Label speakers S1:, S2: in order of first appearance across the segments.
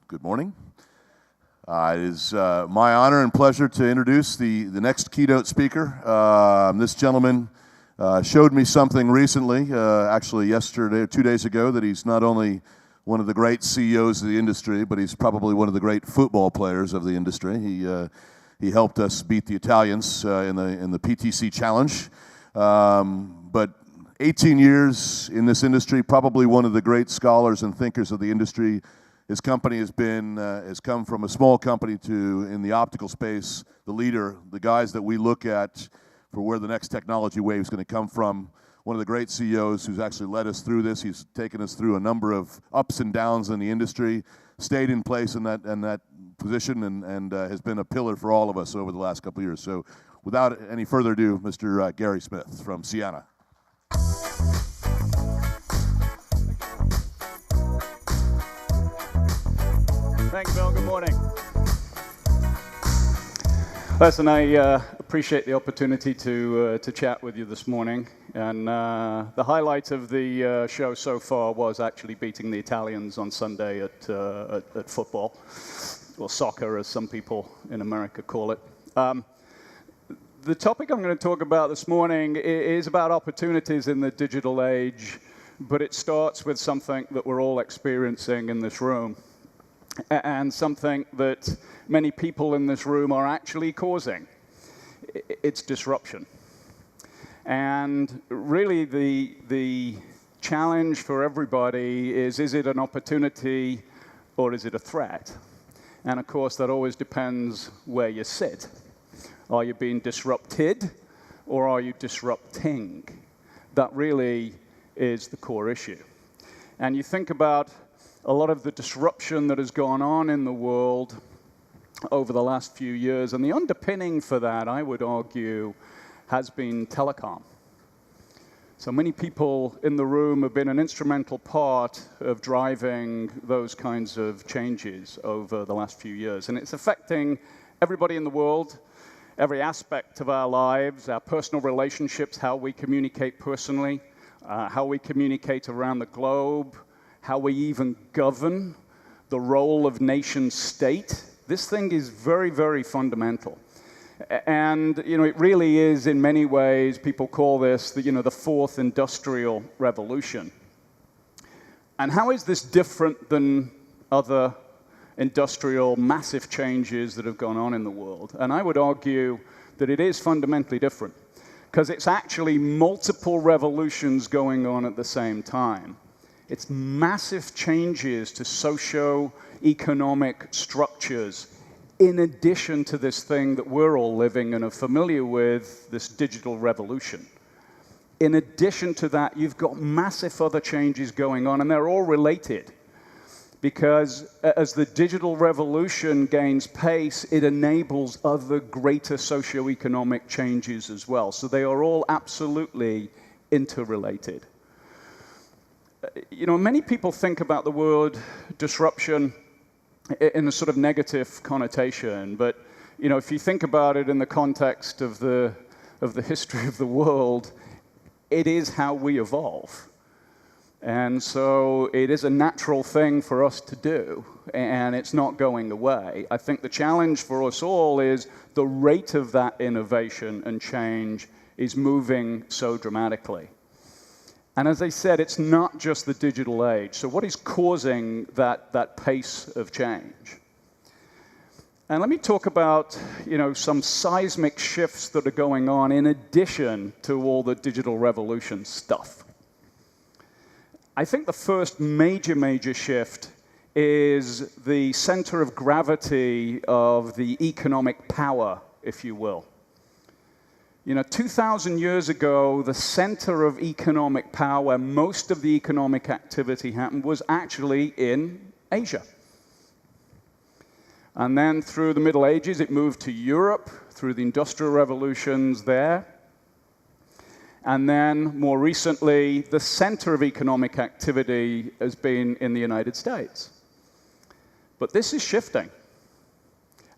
S1: Good morning. It is my honor and pleasure to introduce the next keynote speaker. This gentleman showed me something recently, actually yesterday or 2 days ago, that he's not only one of the great CEOs of the industry, but he's probably one of the great football players of the industry. He helped us beat the Italians in the PTC challenge. But 18 years in this industry, probably one of the great scholars and thinkers of the industry. His company has come from a small company to, in the optical space, the leader, the guys that we look at for where the next technology wave is going to come from. One of the great CEOs who's actually led us through this. He's taken us through a number of ups and downs in the industry, stayed in place in that position, and has been a pillar for all of us over the last couple of years. So without any further ado, Mr. Gary Smith from Ciena.
S2: Thanks, Bill. Good morning. Listen, I appreciate the opportunity to chat with you this morning. And the highlight of the show so far was actually beating the Italians on Sunday at football, or soccer, as some people in America call it. The topic I'm going to talk about this morning is about opportunities in the digital age, but it starts with something that we're all experiencing in this room, and something that many people in this room are actually causing. It's disruption. And really the challenge for everybody is it an opportunity or is it a threat? And of course, that always depends where you sit. Are you being disrupted or are you disrupting? That really is the core issue. And you think about a lot of the disruption that has gone on in the world over the last few years, and the underpinning for that, I would argue, has been telecom. So many people in the room have been an instrumental part of driving those kinds of changes over the last few years, and it's affecting everybody in the world, every aspect of our lives, our personal relationships, how we communicate personally, how we communicate around the globe, how we even govern, the role of nation state. This thing is very, very fundamental. And it really is, in many ways, people call this the fourth industrial revolution. And how is this different than other industrial massive changes that have gone on in the world? And I would argue that it is fundamentally different, because it's actually multiple revolutions going on at the same time. It's massive changes to socio-economic structures in addition to this thing that we're all living and are familiar with, this digital revolution. In addition to that, you've got massive other changes going on, and they're all related. Because as the digital revolution gains pace, it enables other greater socio-economic changes as well. So they are all absolutely interrelated. Many people think about the word disruption in a sort of negative connotation, but if you think about it in the context of the history of the world, it is how we evolve. And so it is a natural thing for us to do, and it's not going away. I think the challenge for us all is the rate of that innovation and change is moving so dramatically. And as I said, it's not just the digital age. So what is causing that pace of change? And let me talk about some seismic shifts that are going on in addition to all the digital revolution stuff. I think the first major shift is the center of gravity of the economic power, if you will. 2,000 years ago, the center of economic power, where most of the economic activity happened, was actually in Asia. And then through the Middle Ages, it moved to Europe, through the industrial revolutions there. And then, more recently, the center of economic activity has been in the United States. But this is shifting.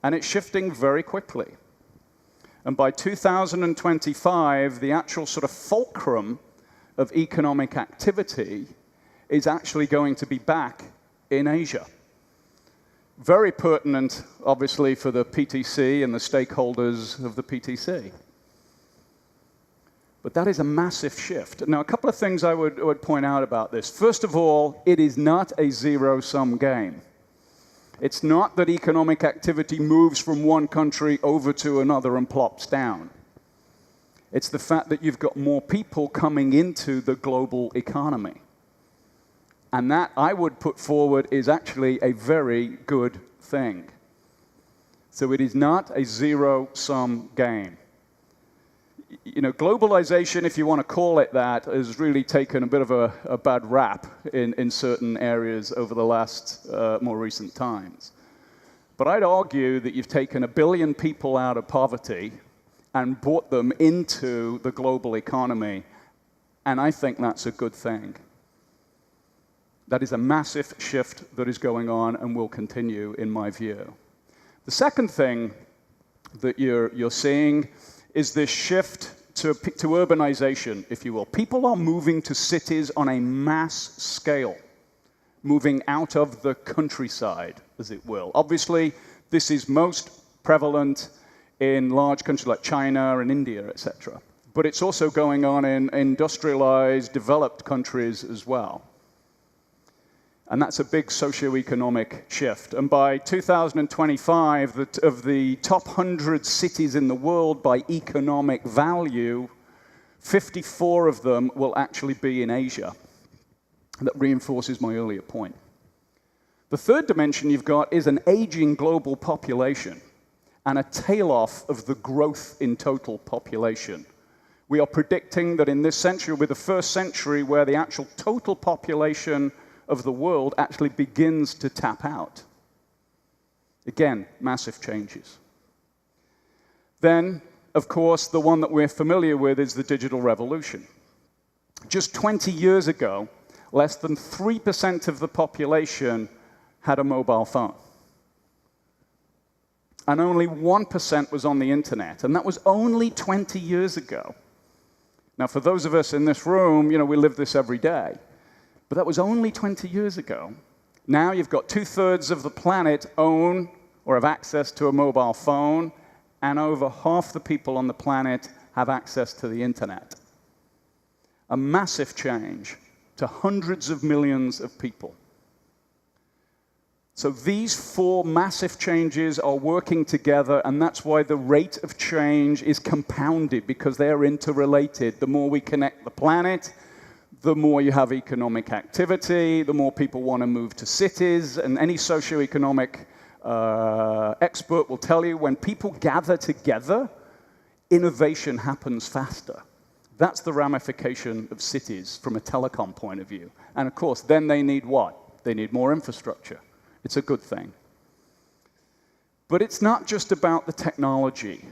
S2: And it's shifting very quickly. And by 2025, the actual sort of fulcrum of economic activity is actually going to be back in Asia. Very pertinent, obviously, for the PTC and the stakeholders of the PTC. But that is a massive shift. Now, a couple of things I would point out about this. First of all, it is not a zero-sum game. It's not that economic activity moves from one country over to another and plops down. It's the fact that you've got more people coming into the global economy. And that, I would put forward, is actually a very good thing. So it is not a zero-sum game. You know, globalization, if you want to call it that, has really taken a bit of a bad rap in certain areas over the last more recent times. But I'd argue that you've taken 1 billion people out of poverty and brought them into the global economy, and I think that's a good thing. That is a massive shift that is going on and will continue, in my view. The second thing that you're seeing is this shift to urbanization, if you will. People are moving to cities on a mass scale, moving out of the countryside, as it will. Obviously, this is most prevalent in large countries like China and India, etc. But it's also going on in industrialized, developed countries as well. And that's a big socioeconomic shift. And by 2025, of the top 100 cities in the world by economic value, 54 of them will actually be in Asia. That reinforces my earlier point. The third dimension you've got is an aging global population and a tail-off of the growth in total population. We are predicting that in this century will be the first century where the actual total population of the world actually begins to tap out. Again, massive changes. Then, of course, the one that we're familiar with is the digital revolution. Just 20 years ago, less than 3% of the population had a mobile phone. And only 1% was on the internet, and that was only 20 years ago. Now, for those of us in this room, you know, we live this every day. But that was only 20 years ago. Now you've got 2/3 of the planet own or have access to a mobile phone, and over half the people on the planet have access to the internet. A massive change to hundreds of millions of people. So these 4 massive changes are working together, and that's why the rate of change is compounded, because they are interrelated. The more we connect the planet, the more you have economic activity, the more people want to move to cities, and any socioeconomic expert will tell you when people gather together, innovation happens faster. That's the ramification of cities from a telecom point of view. And of course, then they need what? They need more infrastructure. It's a good thing. But it's not just about the technology.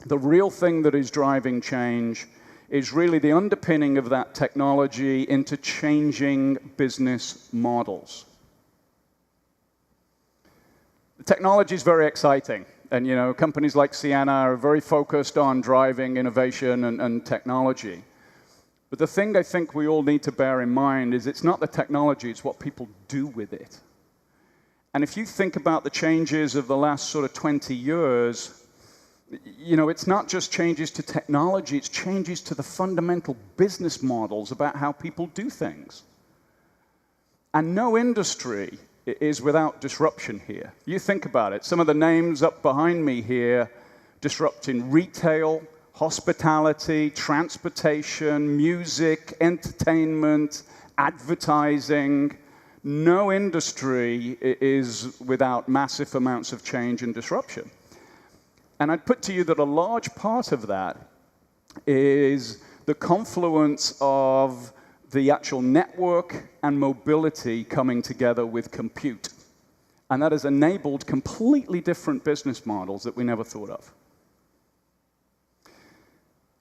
S2: The real thing that is driving change is really the underpinning of that technology into changing business models. The technology is very exciting, and you know, companies like Ciena are very focused on driving innovation and technology. But the thing I think we all need to bear in mind is it's not the technology, it's what people do with it. And if you think about the changes of the last sort of 20 years, you know, it's not just changes to technology, it's changes to the fundamental business models about how people do things. And no industry is without disruption here. You think about it. Some of the names up behind me here, disrupting retail, hospitality, transportation, music, entertainment, advertising. No industry is without massive amounts of change and disruption. And I'd put to you that a large part of that is the confluence of the actual network and mobility coming together with compute. And that has enabled completely different business models that we never thought of.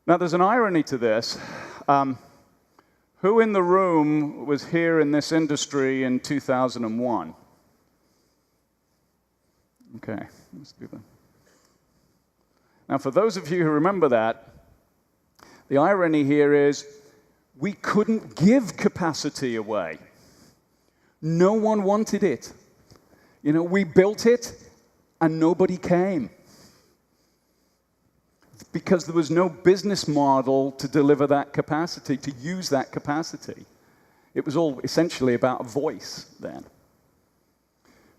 S2: Now, there's an irony to this. Who in the room was here in this industry in 2001? Okay, let's do that. Now, for those of you who remember that, the irony here is we couldn't give capacity away. No one wanted it. You know, we built it and nobody came because there was no business model to deliver that capacity, to use that capacity. It was all essentially about voice then.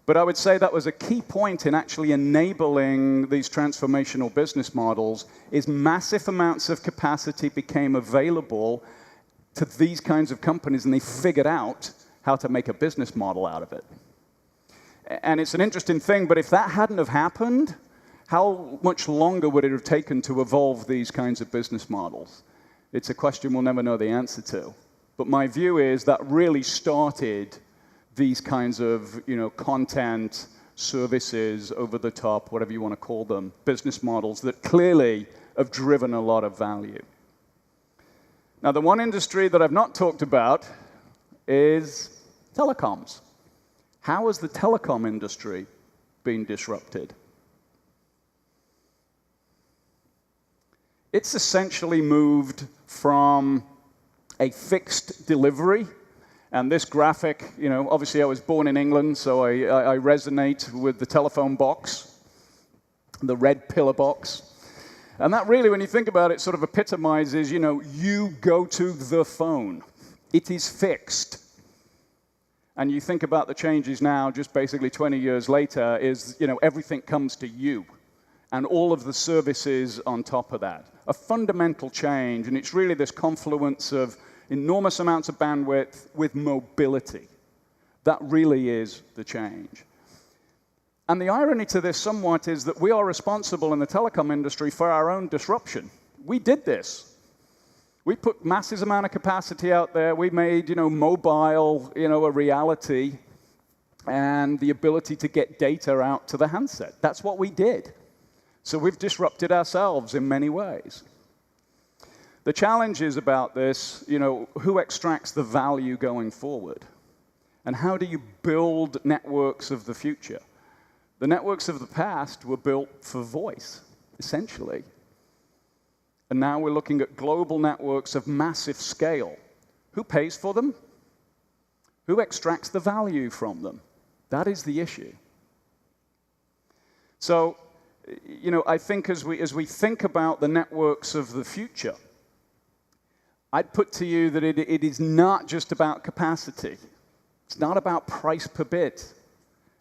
S2: But I would say that was a key point in actually enabling these transformational business models, is massive amounts of capacity became available to these kinds of companies, and they figured out how to make a business model out of it. And it's an interesting thing, but if that hadn't have happened, how much longer would it have taken to evolve these kinds of business models? It's a question we'll never know the answer to. But my view is that really started these kinds of, you know, content, services, over the top, whatever you want to call them, business models that clearly have driven a lot of value. Now, the one industry that I've not talked about is telecoms. How has the telecom industry been disrupted? It's essentially moved from a fixed delivery, and this graphic, you know, obviously I was born in England, so I resonate with the telephone box, the red pillar box. And that really, when you think about it, sort of epitomizes, you know, you go to the phone. It is fixed. And you think about the changes now, just basically 20 years later, is, you know, everything comes to you. And all of the services on top of that. A fundamental change, and it's really this confluence of enormous amounts of bandwidth with mobility. That really is the change. And the irony to this somewhat is that we are responsible in the telecom industry for our own disruption. We did this. We put massive amount of capacity out there. We made, you know, mobile, you know, a reality, and the ability to get data out to the handset. That's what we did. So we've disrupted ourselves in many ways. The challenge is about this, you know, who extracts the value going forward? And how do you build networks of the future? The networks of the past were built for voice, essentially. And now we're looking at global networks of massive scale. Who pays for them? Who extracts the value from them? That is the issue. So, you know, I think as we think about the networks of the future, I'd put to you that it is not just about capacity. It's not about price per bit.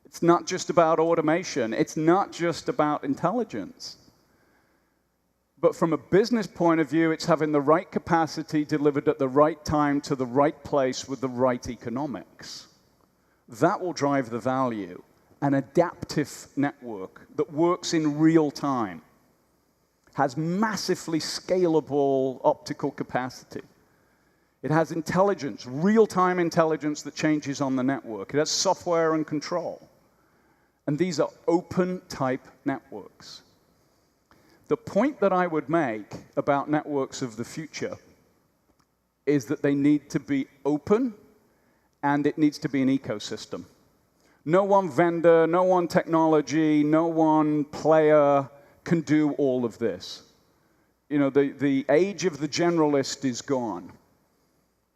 S2: It's not just about automation. It's not just about intelligence. But from a business point of view, it's having the right capacity delivered at the right time to the right place with the right economics. That will drive the value. An adaptive network that works in real time, has massively scalable optical capacity. It has intelligence, real-time intelligence that changes on the network. It has software and control. And these are open-type networks. The point that I would make about networks of the future is that they need to be open, and it needs to be an ecosystem. No one vendor, no one technology, no one player can do all of this. You know, the age of the generalist is gone.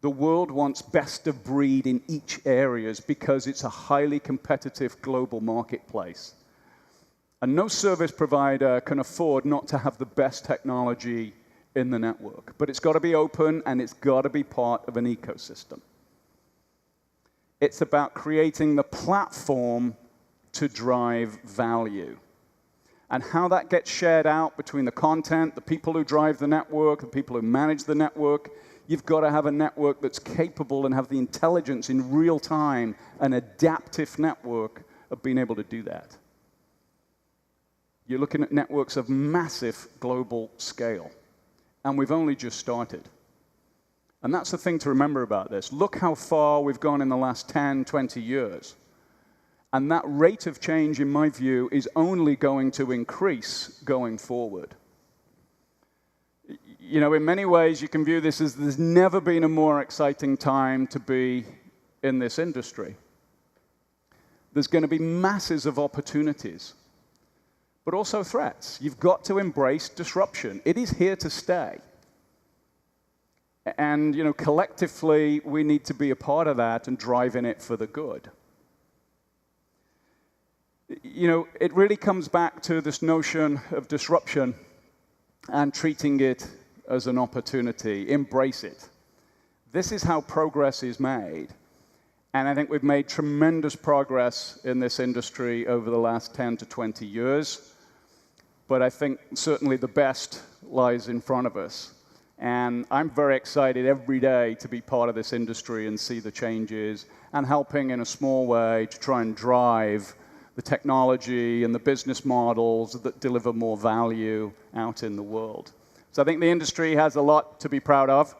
S2: The world wants best of breed in each areas because it's a highly competitive global marketplace. And no service provider can afford not to have the best technology in the network. But it's got to be open, and it's got to be part of an ecosystem. It's about creating the platform to drive value. And how that gets shared out between the content, the people who drive the network, the people who manage the network, you've got to have a network that's capable and have the intelligence in real time, an adaptive network of being able to do that. You're looking at networks of massive global scale. And we've only just started. And that's the thing to remember about this. Look how far we've gone in the last 10, 20 years. And that rate of change, in my view, is only going to increase going forward. You know, in many ways, you can view this as there's never been a more exciting time to be in this industry. There's going to be masses of opportunities, but also threats. You've got to embrace disruption. It is here to stay. And, you know, collectively, we need to be a part of that and driving it for the good. it really comes back to this notion of disruption and treating it as an opportunity. Embrace it. This is how progress is made. And I think we've made tremendous progress in this industry over the last 10 to 20 years. But I think certainly the best lies in front of us. And I'm very excited every day to be part of this industry and see the changes and helping in a small way to try and drive the technology and the business models that deliver more value out in the world. So I think the industry has a lot to be proud of,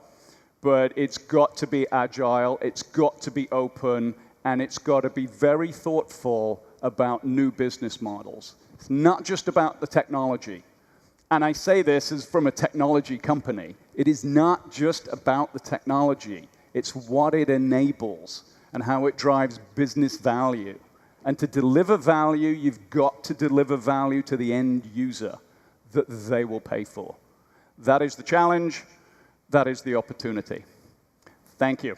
S2: but it's got to be agile, it's got to be open, and it's got to be very thoughtful about new business models. It's not just about the technology. And I say this as from a technology company. It is not just about the technology. It's what it enables and how it drives business value. And to deliver value, you've got to deliver value to the end user that they will pay for. That is the challenge. That is the opportunity. Thank you.